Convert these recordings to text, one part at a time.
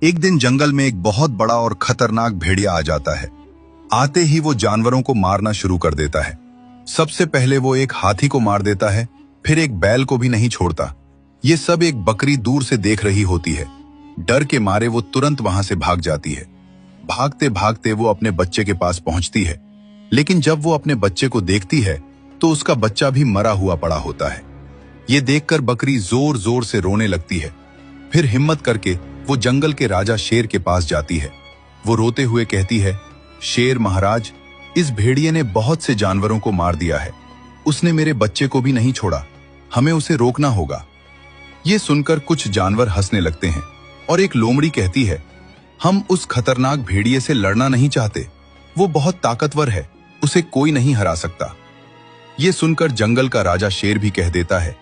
एक दिन जंगल में एक बहुत बड़ा और खतरनाक भेड़िया आ जाता है। आते ही वो जानवरों को मारना शुरू कर देता है। सबसे पहले वो एक हाथी को मार देता है, फिर एक बैल को भी नहीं छोड़ता। ये सब एक बकरी दूर से देख रही होती है। डर के मारे वो तुरंत वहां से भाग जाती है। भागते भागते वो अपने बच्चे के पास पहुंचती है, लेकिन जब वो अपने बच्चे को देखती है तो उसका बच्चा भी मरा हुआ पड़ा होता है। ये देखकर बकरी जोर जोर से रोने लगती है। फिर हिम्मत करके वो जंगल के राजा शेर के पास जाती है। वो रोते हुए कहती है, शेर महाराज, इस भेड़िए ने बहुत से जानवरों को मार दिया है। उसने मेरे बच्चे को भी नहीं छोड़ा। हमें उसे रोकना होगा। ये सुनकर कुछ जानवर हंसने लगते हैं और एक लोमड़ी कहती है, हम उस खतरनाक भेड़िए से लड़ना नहीं चाहते। वो बहुत ताकतवर है, उसे कोई नहीं हरा सकता। ये सुनकर जंगल का राजा शेर भी कह देता है,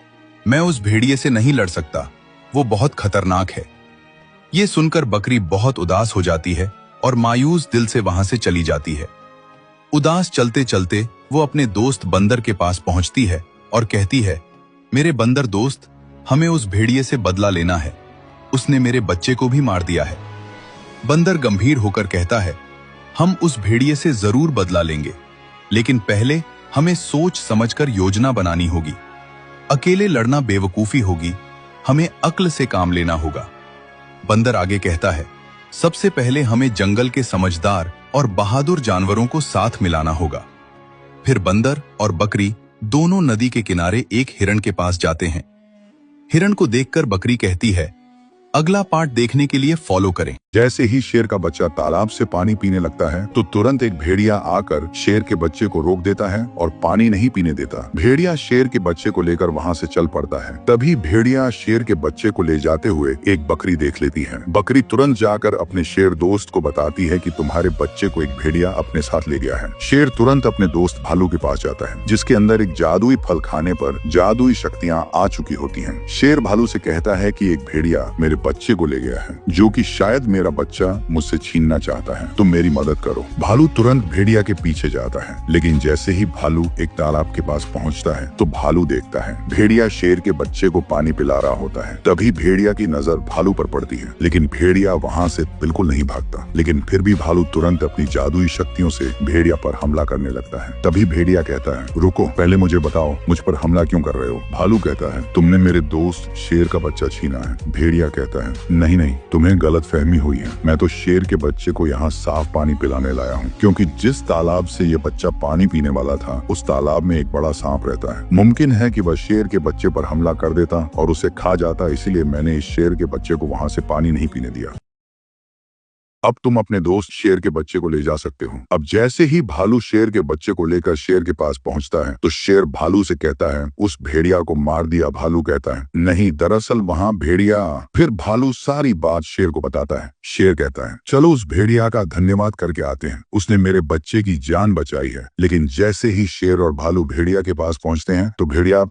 मैं उस भेड़िए से नहीं लड़ सकता, वो बहुत खतरनाक है। ये सुनकर बकरी बहुत उदास हो जाती है और मायूस दिल से वहां से चली जाती है। उदास चलते चलते वो अपने दोस्त बंदर के पास पहुंचती है और कहती है, मेरे बंदर दोस्त, हमें उस भेड़िए से बदला लेना है। उसने मेरे बच्चे को भी मार दिया है। बंदर गंभीर होकर कहता है, हम उस भेड़िए से जरूर बदला लेंगे, लेकिन पहले हमें सोच समझकर योजना बनानी होगी। अकेले लड़ना बेवकूफी होगी, हमें अक्ल से काम लेना होगा। बंदर आगे कहता है, सबसे पहले हमें जंगल के समझदार और बहादुर जानवरों को साथ मिलाना होगा। फिर बंदर और बकरी दोनों नदी के किनारे एक हिरण के पास जाते हैं। हिरण को देखकर बकरी कहती है, अगला पार्ट देखने के लिए फॉलो करें। जैसे ही शेर का बच्चा तालाब से पानी पीने लगता है तो तुरंत एक भेड़िया आकर शेर के बच्चे को रोक देता है और पानी नहीं पीने देता। भेड़िया शेर के बच्चे को लेकर वहां से चल पड़ता है। तभी भेड़िया शेर के बच्चे को ले जाते हुए एक बकरी देख लेती है। बकरी तुरंत जाकर अपने शेर दोस्त को बताती है कि तुम्हारे बच्चे को एक भेड़िया अपने साथ ले गया है। शेर तुरंत अपने दोस्त भालू के पास जाता है, जिसके अंदर एक जादुई फल खाने पर जादुई शक्तियाँ आ चुकी होती है। शेर भालू से कहता है कि एक भेड़िया मेरे बच्चे को ले गया है, जो कि शायद मेरा बच्चा मुझसे छीनना चाहता है। तुम मेरी मदद करो। भालू तुरंत भेड़िया के पीछे जाता है, लेकिन जैसे ही भालू एक तालाब के पास पहुंचता है तो भालू देखता है भेड़िया शेर के बच्चे को पानी पिला रहा होता है। तभी भेड़िया की नजर भालू पर पड़ती है, लेकिन भेड़िया वहां से बिल्कुल नहीं भागता। लेकिन फिर भी भालू तुरंत अपनी जादुई शक्तियों से भेड़िया पर हमला करने लगता है। तभी भेड़िया कहता है, रुको, पहले मुझे बताओ मुझ पर हमला क्यों कर रहे हो। भालू कहता है, तुमने मेरे दोस्त शेर का बच्चा छीना है। भेड़िया कहता है, नहीं, तुम्हें गलत फहमी हुई है। मैं तो शेर के बच्चे को यहाँ साफ पानी पिलाने लाया हूँ, क्योंकि जिस तालाब से ये बच्चा पानी पीने वाला था उस तालाब में एक बड़ा सांप रहता है। मुमकिन है कि वह शेर के बच्चे पर हमला कर देता और उसे खा जाता, इसीलिए मैंने इस शेर के बच्चे को वहाँ से पानी नहीं पीने दिया। अब तुम अपने दोस्त शेर के बच्चे को ले जा सकते हो। अब जैसे ही भालू शेर के बच्चे को लेकर शेर के पास पहुंचता है तो शेर भालू से कहता है, उस भेड़िया को मार दिया। भालू कहता है, नहीं, दरअसल वहाँ भेड़िया। फिर भालू सारी बात शेर को बताता है। शेर कहता है, चलो उस भेड़िया का धन्यवाद करके आते हैं, उसने मेरे बच्चे की जान बचाई है। लेकिन जैसे ही शेर और भालू भेड़िया के पास पहुंचते हैं तो भेड़िया